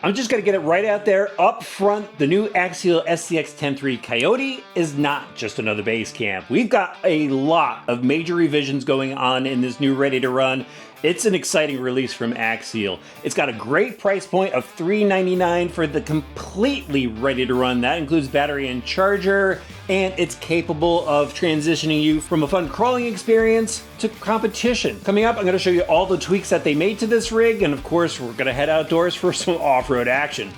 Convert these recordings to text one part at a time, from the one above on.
I'm just gonna get it right out there up front. The new Axial SCX10III Coyote is not just another base camp. We've got a lot of major revisions going on in this new ready to run. It's an exciting release from Axial. It's got a great price point of $399 for the completely ready to run. That includes battery and charger, and it's capable of transitioning you from a fun crawling experience to competition. Coming up, I'm gonna show you all the tweaks that they made to this rig, and of course, we're gonna head outdoors for some off-road action.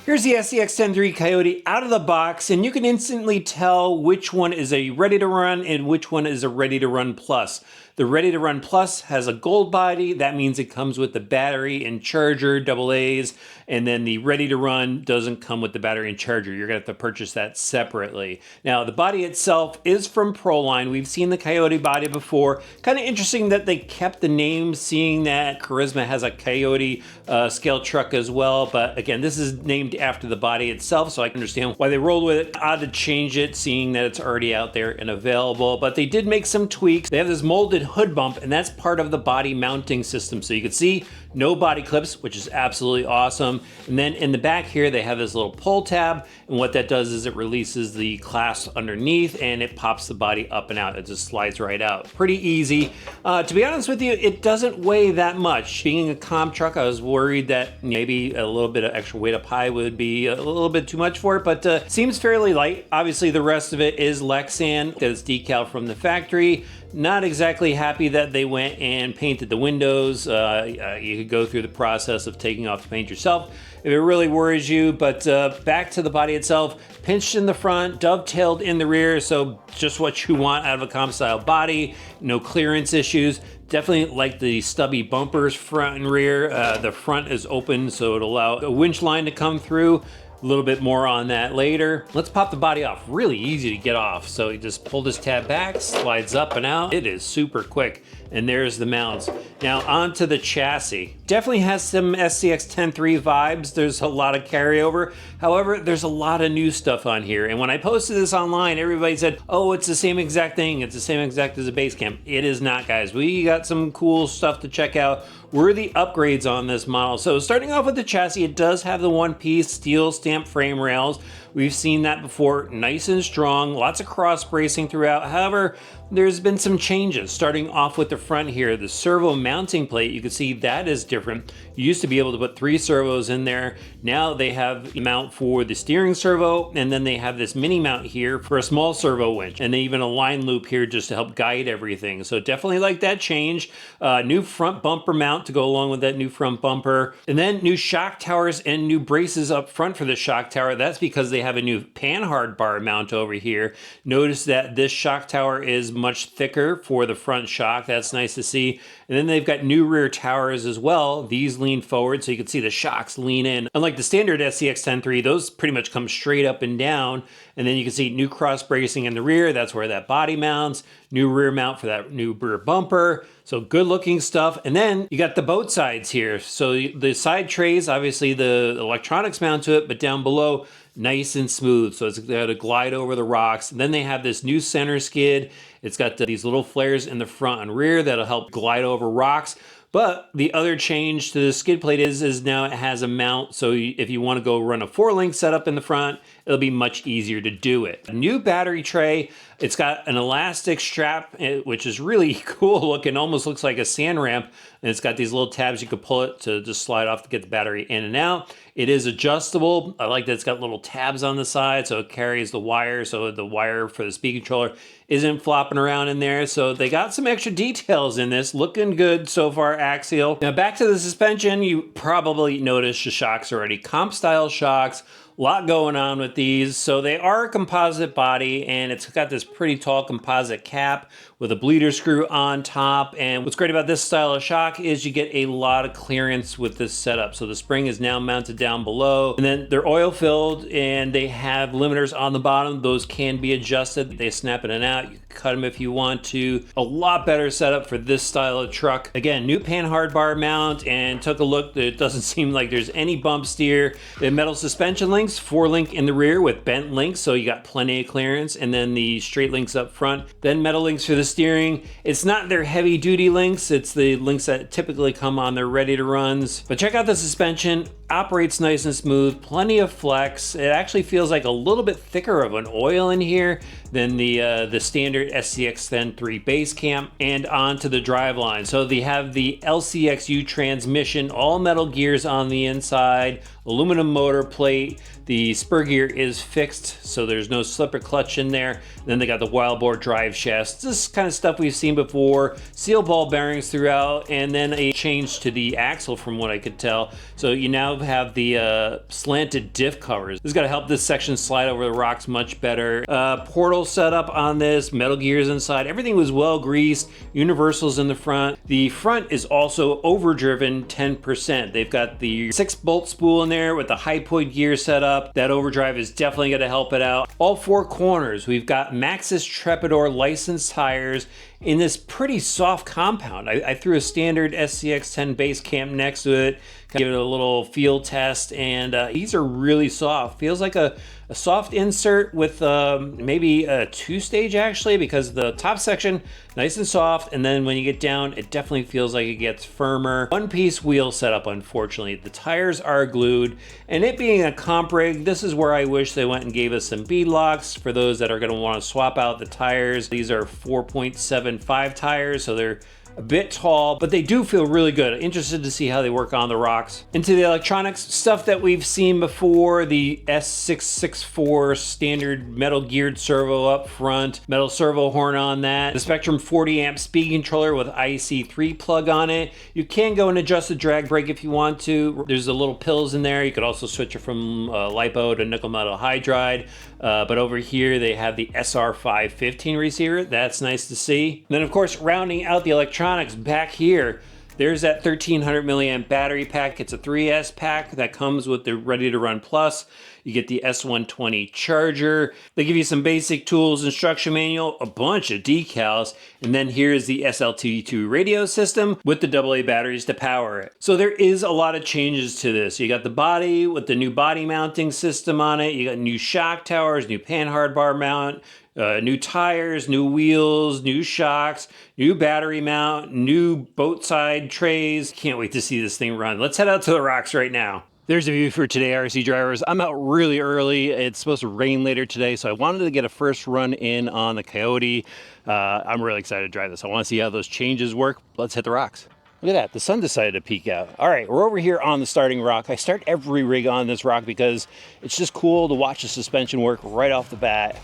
Here's the SCX10III Coyote out of the box, and you can instantly tell which one is a ready to run and which one is a ready to run plus. The Ready to Run Plus has a gold body. That means it comes with the battery and charger, AA's, and then the Ready to Run doesn't come with the battery and charger. You're gonna have to purchase that separately. Now, the body itself is from Proline. We've seen the Coyote body before. Kind of interesting that they kept the name, seeing that Charisma has a Coyote scale truck as well. But again, this is named after the body itself, so I can understand why they rolled with it. Odd to change it, seeing that it's already out there and available. But they did make some tweaks. They have this molded hood bump, and that's part of the body mounting system. So you can see no body clips, which is absolutely awesome. And then in the back here, they have this little pull tab, and what that does is it releases the clasp underneath and it pops the body up and out. It just slides right out. Pretty easy. To be honest with you, it doesn't weigh that much. Being a comp truck, I was worried that maybe a little bit of extra weight up high would be a little bit too much for it, but seems fairly light. Obviously, the rest of it is Lexan, that is decal from the factory. Not exactly happy that they went and painted the windows. You could go through the process of taking off the paint yourself if it really worries you, but back to the body itself, pinched in the front, dovetailed in the rear, so just what you want out of a comp style body. No clearance issues. Definitely like the stubby bumpers front and rear. The front is open, so it'll allow a winch line to come through. A little bit more on that later. Let's pop the body off. Really easy to get off. So you just pull this tab back, slides up and out. It is super quick. And there's the mounts. Now onto the chassis. Definitely has some SCX10III vibes. There's a lot of carryover. However, there's a lot of new stuff on here. And when I posted this online, everybody said, oh, it's the same exact thing. It's the same exact as a base camp. It is not, guys. We got some cool stuff to check out. Worthy upgrades on this model. So starting off with the chassis, it does have the one-piece steel stamp frame rails. We've seen that before, nice and strong, lots of cross bracing throughout. However, there's been some changes. Starting off with the front here, the servo mounting plate, you can see that is different. You used to be able to put 3 servos in there. Now they have a mount for the steering servo, and then they have this mini mount here for a small servo winch, and then even a line loop here just to help guide everything. So definitely like that change. New front bumper mount to go along with that new front bumper, and then new shock towers and new braces up front for the shock tower. That's because they have a new panhard bar mount over here. Notice that this shock tower is much thicker for the front shock. That's nice to see. And then they've got new rear towers as well. These lean forward, so you can see the shocks lean in. Unlike the standard SCX10III, those pretty much come straight up and down. And then you can see new cross bracing in the rear. That's where that body mounts. New rear mount for that new rear bumper. So good looking stuff. And then you got the boat sides here. So the side trays, obviously the electronics mount to it, but down below, nice and smooth. So it's got to glide over the rocks. And then they have this new center skid. It's got these little flares in the front and rear that'll help glide over rocks. But the other change to the skid plate is now it has a mount. So if you want to go run a 4-link setup in the front, it'll be much easier to do it. A new battery tray. It's got an elastic strap, which is really cool looking, almost looks like a sand ramp. And it's got these little tabs you can pull it to just slide off to get the battery in and out. It is adjustable. I like that it's got little tabs on the side, so it carries the wire, so the wire for the speed controller isn't flopping around in there. So they got some extra details in this. Looking good so far, Axial. Now back to the suspension. You probably noticed the shocks already. Comp style shocks. A lot going on with these. So they are a composite body, and it's got this pretty tall composite cap with a bleeder screw on top. And what's great about this style of shock is you get a lot of clearance with this setup. So the spring is now mounted down below, and then they're oil filled, and they have limiters on the bottom. Those can be adjusted. They snap in and out. You can cut them if you want to. A lot better setup for this style of truck. Again, new panhard bar mount, and took a look. It doesn't seem like there's any bump steer. The metal suspension link links, 4-link in the rear with bent links, so you got plenty of clearance, and then the straight links up front. Then metal links for the steering. It's not their heavy duty links, it's the links that typically come on their ready to runs. But check out the suspension, operates nice and smooth, plenty of flex. It actually feels like a little bit thicker of an oil in here than the standard SCX10III base camp. And onto the driveline. So they have the LCXU transmission, all metal gears on the inside, aluminum motor plate. The spur gear is fixed, so there's no slipper clutch in there. And then they got the wild boar drive shafts. This kind of stuff we've seen before. Seal ball bearings throughout, and then a change to the axle from what I could tell. So you now have the slanted diff covers. This is gonna help this section slide over the rocks much better. Portal setup on this, metal gears inside. Everything was well greased, universals in the front. The front is also overdriven 10%. They've got the 6-bolt spool in there with the high-point gear setup. That overdrive is definitely going to help it out. All 4 corners, we've got Maxxis Trepidor licensed tires in this pretty soft compound. I threw a standard SCX10 base camp next to it, give it a little feel test, and these are really soft. Feels like a soft insert with maybe a 2-stage actually, because the top section nice and soft, and then when you get down it definitely feels like it gets firmer. 1-piece wheel setup, unfortunately. The tires are glued, and it being a comp rig, this is where I wish they went and gave us some bead locks for those that are going to want to swap out the tires. These are 4.75 tires, so they're a bit tall, but they do feel really good. Interested to see how they work on the rocks. Into the electronics, stuff that we've seen before, the S664 standard metal geared servo up front, metal servo horn on that, the Spectrum 40 amp speed controller with IC3 plug on it. You can go and adjust the drag brake if you want to. There's the little pills in there. You could also switch it from LiPo to nickel metal hydride. But over here they have the SR515 receiver. That's nice to see. And then of course, rounding out the electronics back here, there's that 1300 milliamp battery pack. It's a 3S pack that comes with the Ready to Run Plus. You get the S120 charger. They give you some basic tools, instruction manual, a bunch of decals, and then here's the SLT2 radio system with the AA batteries to power it. So there is a lot of changes to this. You got the body with the new body mounting system on it. You got new shock towers, new panhard bar mount, new tires, new wheels, new shocks, new battery mount, new boat side trays. Can't wait to see this thing run. Let's head out to the rocks right now. There's a view for today, RC drivers. I'm out really early. It's supposed to rain later today, so I wanted to get a first run in on the Coyote. I'm really excited to drive this. I want to see how those changes work. Let's hit the rocks. Look at that, the sun decided to peek out. All right, we're over here on the starting rock. I start every rig on this rock because it's just cool to watch the suspension work right off the bat.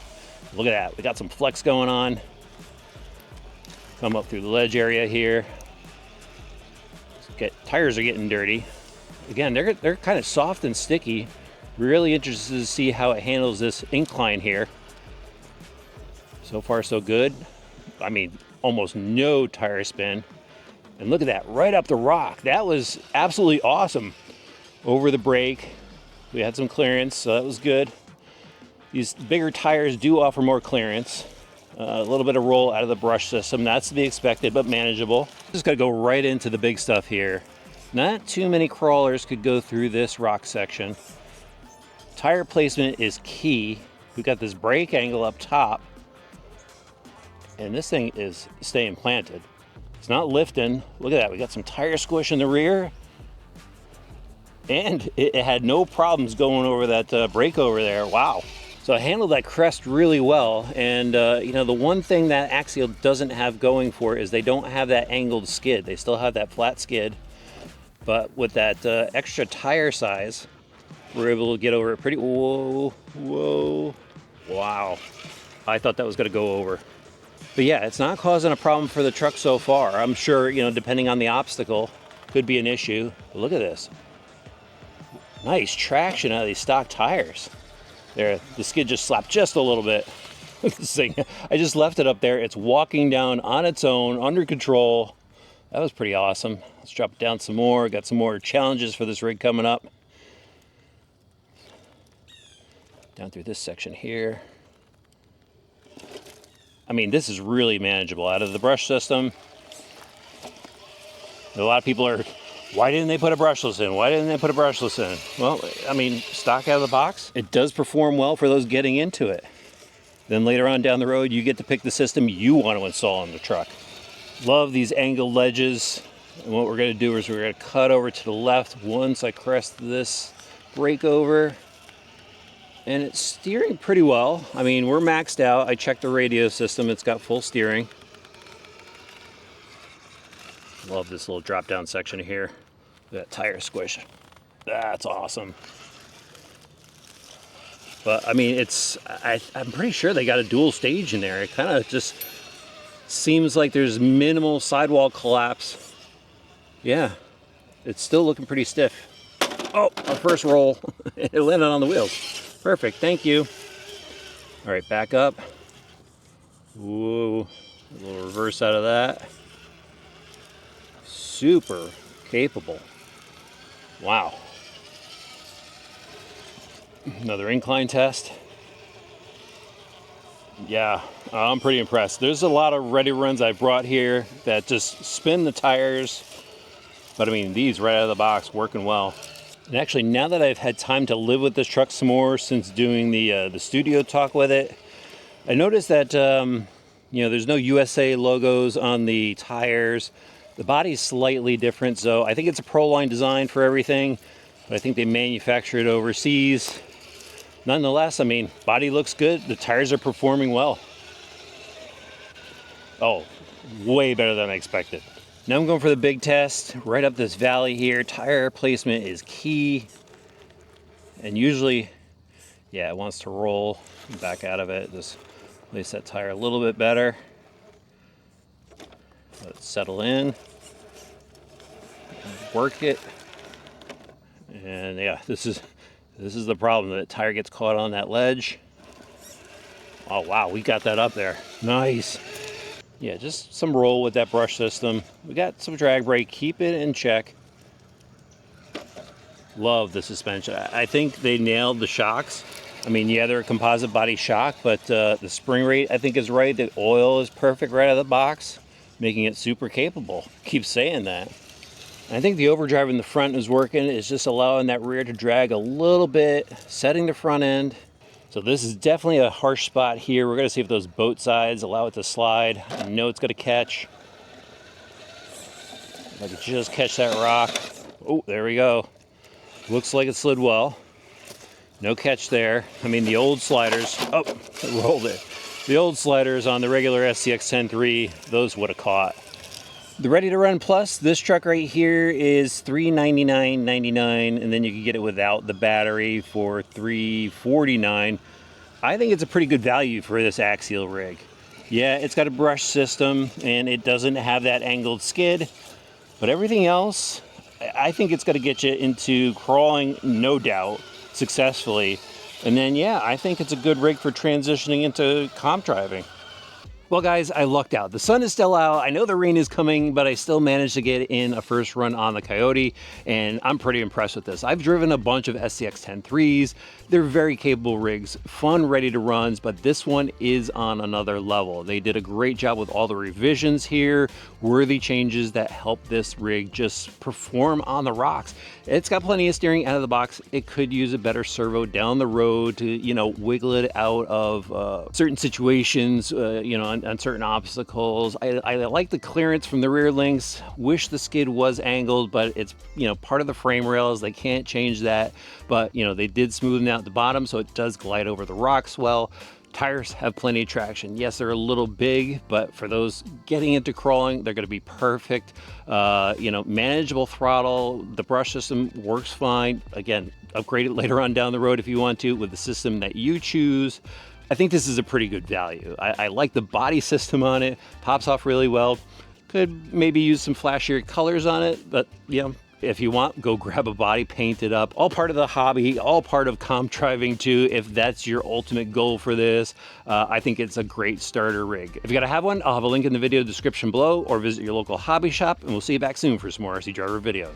Look at that, we got some flex going on. Come up through the ledge area here. Tires are getting dirty. Again, they're kind of soft and sticky. Really interested to see how it handles this incline here. So far, so good. I mean, almost no tire spin. And look at that, right up the rock. That was absolutely awesome. Over the brake, we had some clearance, so that was good. These bigger tires do offer more clearance. A little bit of roll out of the brush system. That's to be expected, but manageable. Just gotta go right into the big stuff here. Not too many crawlers could go through this rock section. Tire placement is key. We've got this brake angle up top, and this thing is staying planted. It's not lifting. Look at that, we got some tire squish in the rear, and it had no problems going over that brake over there. Wow. So I handled that crest really well, and you know, the one thing that Axial doesn't have going for it is they don't have that angled skid. They still have that flat skid, but with that extra tire size, we're able to get over it pretty. Whoa, whoa, wow. I thought that was gonna go over. But yeah, it's not causing a problem for the truck so far. I'm sure, you know, depending on the obstacle, could be an issue. But look at this. Nice traction out of these stock tires. There, the skid just slapped just a little bit. This thing, I just left it up there. It's walking down on its own, under control. That was pretty awesome. Let's drop it down some more. Got some more challenges for this rig coming up. Down through this section here. I mean, this is really manageable out of the brush system. A lot of people are Why didn't they put a brushless in? Why didn't they put a brushless in? Well, I mean, stock out of the box, it does perform well for those getting into it. Then later on down the road, you get to pick the system you want to install on the truck. Love these angled ledges. And what we're going to do is we're going to cut over to the left once I crest this brake over. And it's steering pretty well. I mean, we're maxed out. I checked the radio system. It's got full steering. Love this little drop down section here. That tire squish. That's awesome. But I mean, I'm pretty sure they got a dual stage in there. It kind of just seems like there's minimal sidewall collapse. Yeah, it's still looking pretty stiff. Oh, our first roll. It landed on the wheels. Perfect, thank you. All right, back up. Whoa, a little reverse out of that. Super capable. Wow. Another incline test. Yeah, I'm pretty impressed. There's a lot of ready runs I brought here that just spin the tires. But I mean, these right out of the box working well. And actually, now that I've had time to live with this truck some more since doing the studio talk with it, I noticed that, you know, there's no USA logos on the tires. The body's slightly different, so I think it's a Pro-Line design for everything. But I think they manufacture it overseas. Nonetheless, I mean, body looks good. The tires are performing well. Oh, way better than I expected. Now I'm going for the big test. Right up this valley here. Tire placement is key. And usually, yeah, it wants to roll back out of it. Just place that tire a little bit better. Let it settle in. Work it. And yeah, this is the problem. The tire gets caught on that ledge. Oh wow, we got that up there. Nice. Yeah, just some roll with that brush system. We got some drag brake. Keep it in check. Love the suspension. I think they nailed the shocks. I mean, yeah, they're a composite body shock, but the spring rate I think is right. The oil is perfect right out of the box, making it super capable. Keep saying that. I think the overdrive in the front is working. It's just allowing that rear to drag a little bit, setting the front end. So this is definitely a harsh spot here. We're gonna see if those boat sides allow it to slide. I know it's gonna catch. If I could just catch that rock. Oh, there we go. Looks like it slid well. No catch there. I mean, the old sliders, oh, it rolled it. The old sliders on the regular SCX10III, those would have caught. The Ready to Run Plus, this truck right here is $399.99, and then you can get it without the battery for $349. I think it's a pretty good value for this Axial rig. Yeah, it's got a brush system, and it doesn't have that angled skid, but everything else, I think it's going to get you into crawling, no doubt, successfully. And then, yeah, I think it's a good rig for transitioning into comp driving. Well, guys, I lucked out. The sun is still out. I know the rain is coming, but I still managed to get in a first run on the Coyote, and I'm pretty impressed with this. I've driven a bunch of SCX10IIIs. They're very capable rigs, fun, ready to runs, but this one is on another level. They did a great job with all the revisions here, worthy changes that help this rig just perform on the rocks. It's got plenty of steering out of the box. It could use a better servo down the road to, you know, wiggle it out of certain situations, you know, on certain obstacles. I like the clearance from the rear links. Wish the skid was angled, but it's, you know, part of the frame rails. They can't change that, but you know, they did smoothen out the bottom, so it does glide over the rocks well. Tires have plenty of traction. Yes, they're a little big, but for those getting into crawling, they're going to be perfect. You know, manageable throttle. The brush system works fine. Again, upgrade it later on down the road if you want to with the system that you choose. I think this is a pretty good value. I like the body system on it. Pops off really well. Could maybe use some flashier colors on it, but you know, if you want, go grab a body, paint it up. All part of the hobby, all part of comp driving too, if that's your ultimate goal for this. I think it's a great starter rig. If you gotta have one, I'll have a link in the video description below, or visit your local hobby shop, and we'll see you back soon for some more RC Driver videos.